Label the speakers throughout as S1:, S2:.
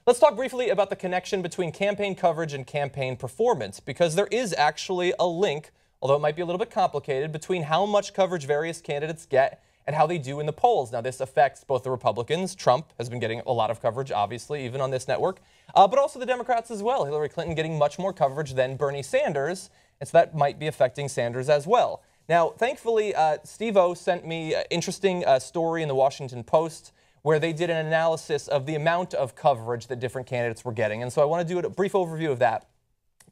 S1: Let's talk briefly about the connection between campaign coverage and campaign performance, because there is actually a link, although it might be a little bit complicated, between how much coverage various candidates get and how they do in the polls. Now, this affects both the Republicans. Trump has been getting a lot of coverage, obviously, even on this network, but also the Democrats as well. Hillary Clinton getting much more coverage than Bernie Sanders, and so that might be affecting Sanders as well. Now, thankfully, Steve-O sent me an interesting story in the Washington Post where they did an analysis of the amount of coverage that different candidates were getting, and so I want to do a brief overview of that.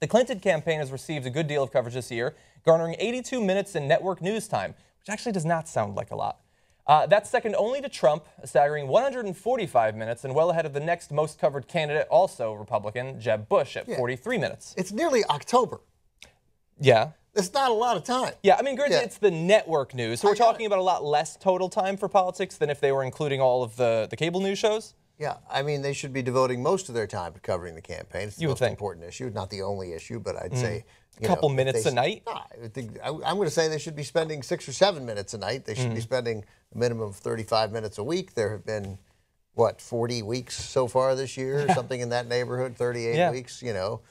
S1: The Clinton campaign has received a good deal of coverage this year, garnering 82 minutes in network news time, which actually does not sound like a lot. That's second only to Trump, a staggering 145 minutes, and well ahead of the next most covered candidate, also Republican, Jeb Bush, at 43 minutes.
S2: It's nearly October.
S1: Yeah.
S2: It's not a lot of time.
S1: Yeah, I mean, granted, it's the network news, so we're talking about a lot less total time for politics than if they were including all of the cable news shows.
S2: Yeah, I mean, they should be devoting most of their time to covering the campaign. It's the most important issue, not the only issue, but I'd say
S1: a couple minutes a night.
S2: I'm going to say they should be spending 6 or 7 minutes a night. They should be spending a minimum of 35 minutes a week. There have been, what, 40 weeks so far this year, something in that neighborhood, 38 weeks, you know.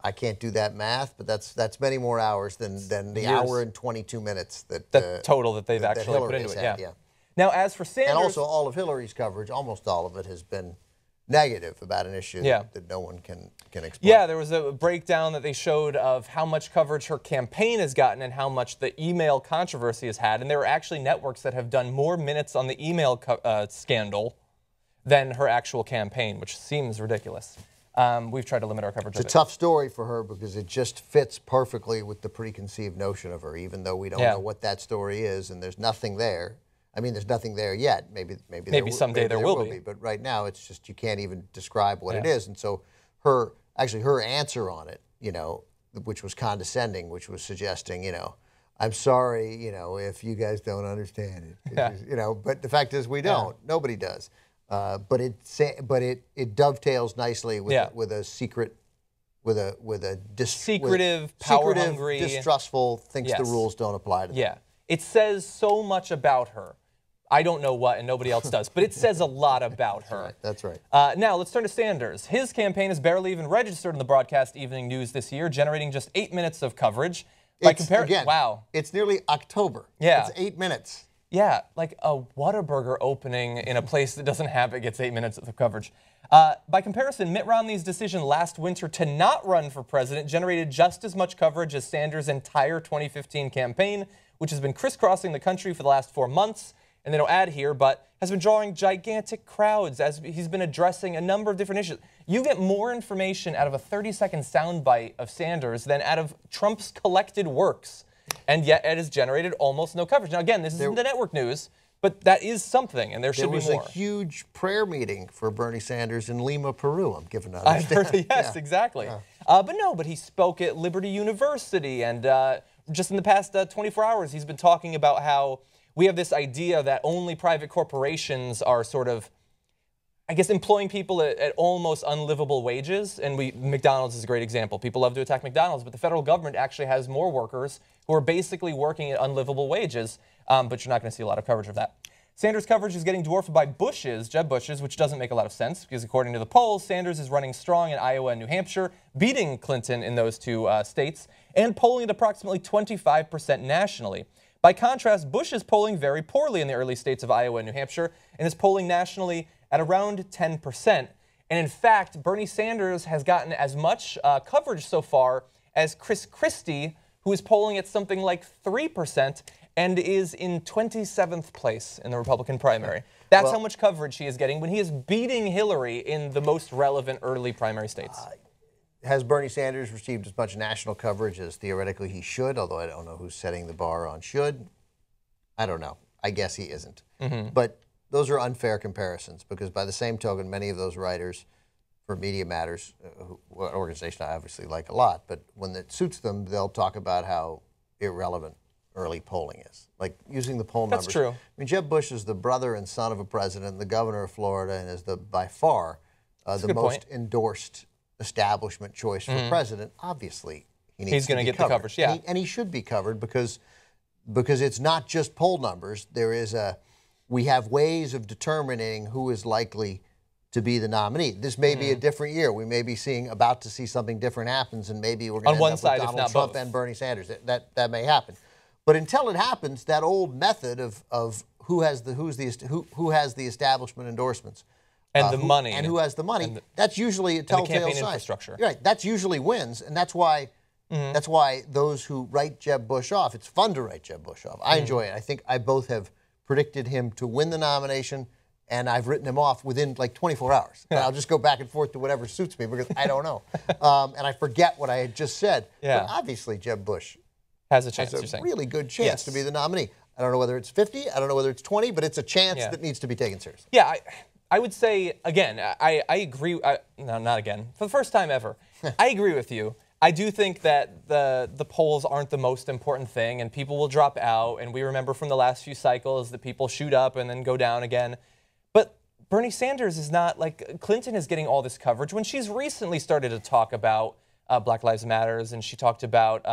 S2: I can't do that math, but that's many more hours than the hour and 22 minutes that
S1: total that they've actually put into it.
S2: Yeah.
S1: Now, as for Sanders,
S2: and also all of Hillary's coverage, almost all of it has been negative about an issue that no one can explain.
S1: Yeah, there was a breakdown that they showed of how much coverage her campaign has gotten and how much the email controversy has had, and there are actually networks that have done more minutes on the email scandal than her actual campaign, which seems ridiculous. We've tried to limit our coverage of it.
S2: It's a tough story for her because it just fits perfectly with the preconceived notion of her, even though we don't know what that story is and there's nothing there. I mean, there's nothing there yet. Maybe
S1: someday there will be.
S2: But right now, it's just you can't even describe what it is. And so her answer on it, you know, which was condescending, which was suggesting, you know, I'm sorry, you know, if you guys don't understand it. You know, but the fact is we don't. Nobody does. But it dovetails nicely with a secret,
S1: secretive, power-hungry,
S2: distrustful, thinks the rules don't apply to them.
S1: Yeah, it says so much about her. I don't know what, and nobody else does, but it says a lot about her.
S2: That's right.
S1: Now, let's turn to Sanders. His campaign has barely even registered in the broadcast evening news this year, generating just 8 minutes of coverage.
S2: Wow. It's nearly October.
S1: Yeah.
S2: It's 8 minutes.
S1: Yeah, like a Whataburger opening in a place that doesn't have it gets 8 minutes of coverage. By comparison, Mitt Romney's decision last winter to not run for president generated just as much coverage as Sanders' entire 2015 campaign, which has been crisscrossing the country for the last 4 months. And they don't add here, but has been drawing gigantic crowds as he's been addressing a number of different issues. You get more information out of a 30-second soundbite of Sanders than out of Trump's collected works. And yet it has generated almost no coverage. Now, again, this isn't the network news, but that is something, and there should be more.
S2: There was a huge prayer meeting for Bernie Sanders in Lima, Peru, I'm given to understand.
S1: I've heard, yes, exactly. But he spoke at Liberty University, and just in the past 24 hours, he's been talking about how we have this idea that only private corporations are sort of, I guess, employing people at almost unlivable wages, and McDonald's is a great example. People love to attack McDonald's, but the federal government actually has more workers who are basically working at unlivable wages, but you're not going to see a lot of coverage of that. Sanders' coverage is getting dwarfed by Jeb Bush's, which doesn't make a lot of sense, because according to the polls, Sanders is running strong in Iowa and New Hampshire, beating Clinton in those two states, and polling at approximately 25% nationally. By contrast, Bush is polling very poorly in the early states of Iowa and New Hampshire, and is polling nationally at around 10%. And in fact, Bernie Sanders has gotten as much coverage so far as Chris Christie, who is polling at something like 3% and is in 27th place in the Republican primary. That's how much coverage he is getting when he is beating Hillary in the most relevant early primary states.
S2: Has Bernie Sanders received as much national coverage as theoretically he should, although I don't know who's setting the bar on should? I don't know. I guess he isn't. But those are unfair comparisons, because by the same token, many of those writers for Media Matters, an organization I obviously like a lot, but when it suits them, they'll talk about how irrelevant early polling is. Like using the poll numbers.
S1: That's true.
S2: I mean, Jeb Bush is the brother and son of a president, the governor of Florida, and is by far the most endorsed establishment choice for president. Obviously, he's going to get the coverage. Yeah, and he should be covered because it's not just poll numbers. We have ways of determining who is likely to be the nominee. This may be a different year. We may be about to see something different happens, and maybe we're going to end up with Donald Trump and Bernie Sanders. That may happen. But until it happens, that old method of who has the establishment endorsements
S1: and the money
S2: and who has the money, that's usually a telltale sign.
S1: Infrastructure.
S2: Right. That's usually wins, and that's why those who write Jeb Bush off, it's fun to write Jeb Bush off. I enjoy it. I think I both have predicted him to win the nomination, and I've written him off within like 24 hours. And I'll just go back and forth to whatever suits me because I don't know. And I forget what I had just said.
S1: Yeah.
S2: But obviously Jeb Bush
S1: has a chance,
S2: has a really good chance to be the nominee. I don't know whether it's 50, I don't know whether it's 20, but it's a chance that needs to be taken seriously.
S1: Yeah, I would say, again, I agree, no, not again, for the first time ever, I agree with you. I do think that the polls aren't the most important thing, and people will drop out, and we remember from the last few cycles that people shoot up and then go down again. But Bernie Sanders is not, like, Clinton is getting all this coverage when she's recently started to talk about Black Lives Matters, and she talked about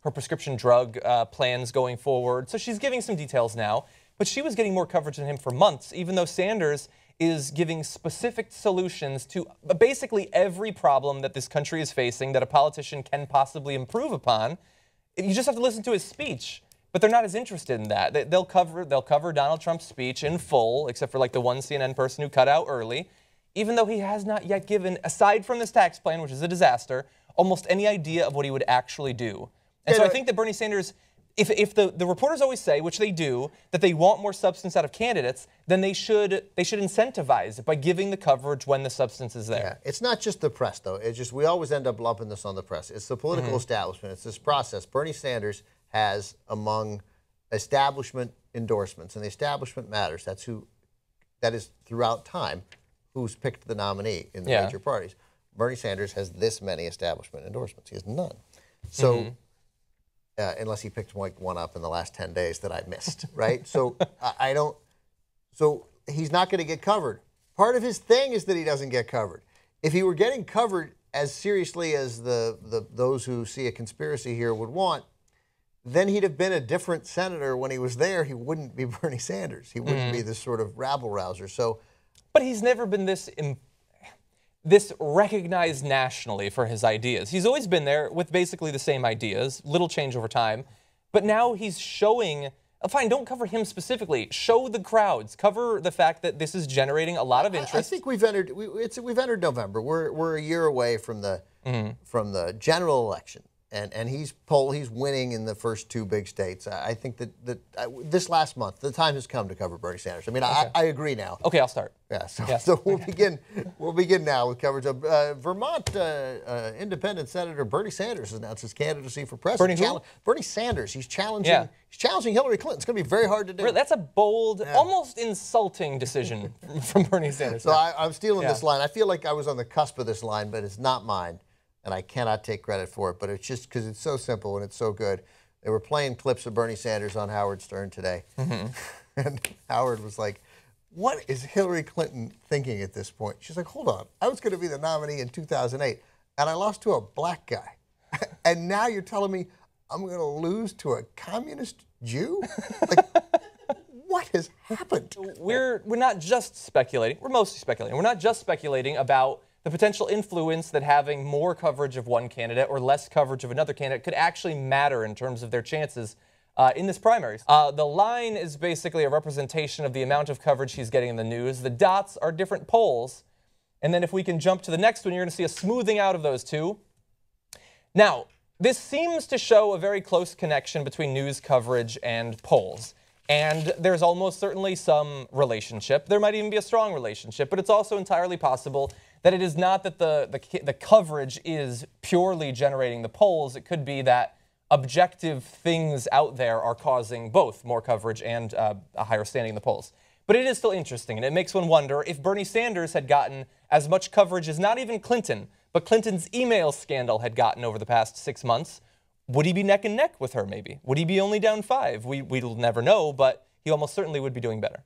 S1: her prescription drug plans going forward. So she's giving some details now, but she was getting more coverage than him for months, even though Sanders is giving specific solutions to basically every problem that this country is facing that a politician can possibly improve upon. You just have to listen to his speech, but they're not as interested in that. They'll cover Donald Trump's speech in full, except for like the one CNN person who cut out early, even though he has not yet given, aside from this tax plan, which is a disaster, almost any idea of what he would actually do. And so I think that Bernie Sanders, if the reporters always say, which they do, that they want more substance out of candidates, then they should incentivize it by giving the coverage when the substance is there.
S2: Yeah. It's not just the press, though. It's just we always end up lumping this on the press. It's the political establishment. It's this process. Bernie Sanders has among establishment endorsements, and the establishment matters. That is throughout time who's picked the nominee in the major parties. Bernie Sanders has this many establishment endorsements. He has none. So. Unless he picked one up in the last 10 days that I missed, right? So so he's not going to get covered. Part of his thing is that he doesn't get covered. If he were getting covered as seriously as those who see a conspiracy here would want, then he'd have been a different senator when he was there. He wouldn't be Bernie Sanders. He wouldn't be this sort of rabble-rouser. So,
S1: but he's never been this recognized nationally for his ideas. He's always been there with basically the same ideas, little change over time. But now he's showing, fine, don't cover him specifically. Show the crowds. Cover the fact that this is generating a lot of interest.
S2: I think we've entered November. We're a year away from the general election. And he's winning in the first two big states. I think that this last month, the time has come to cover Bernie Sanders. I mean, I agree now.
S1: Okay, I'll start.
S2: Yeah, so we'll begin. We'll begin now with coverage of Vermont Independent Senator Bernie Sanders has announced his candidacy for president. Bernie Sanders. He's challenging. Yeah. He's challenging Hillary Clinton. It's going to be very hard to do.
S1: That's a bold, almost insulting decision from Bernie Sanders.
S2: So I'm stealing this line. I feel like I was on the cusp of this line, but it's not mine. And I cannot take credit for it, but it's just because it's so simple and it's so good. They were playing clips of Bernie Sanders on Howard Stern today. And Howard was like, what is Hillary Clinton thinking at this point? She's like, hold on. I was going to be the nominee in 2008, and I lost to a black guy. And now you're telling me I'm going to lose to a communist Jew? Like, what has happened?
S1: We're not just speculating. We're mostly speculating. We're not just speculating about the potential influence that having more coverage of one candidate or less coverage of another candidate could actually matter in terms of their chances in this primaries. The line is basically a representation of the amount of coverage he's getting in the news. The dots are different polls. And then if we can jump to the next one, you're going to see a smoothing out of those two. Now, this seems to show a very close connection between news coverage and polls. And there's almost certainly some relationship. There might even be a strong relationship, but it's also entirely possible that it is not that the coverage is purely generating the polls. It could be that objective things out there are causing both more coverage and a higher standing in the polls. But it is still interesting, and it makes one wonder if Bernie Sanders had gotten as much coverage as not even Clinton, but Clinton's email scandal had gotten over the past 6 months. Would he be neck and neck with her, maybe? Would he be only down 5? We'll never know, but he almost certainly would be doing better.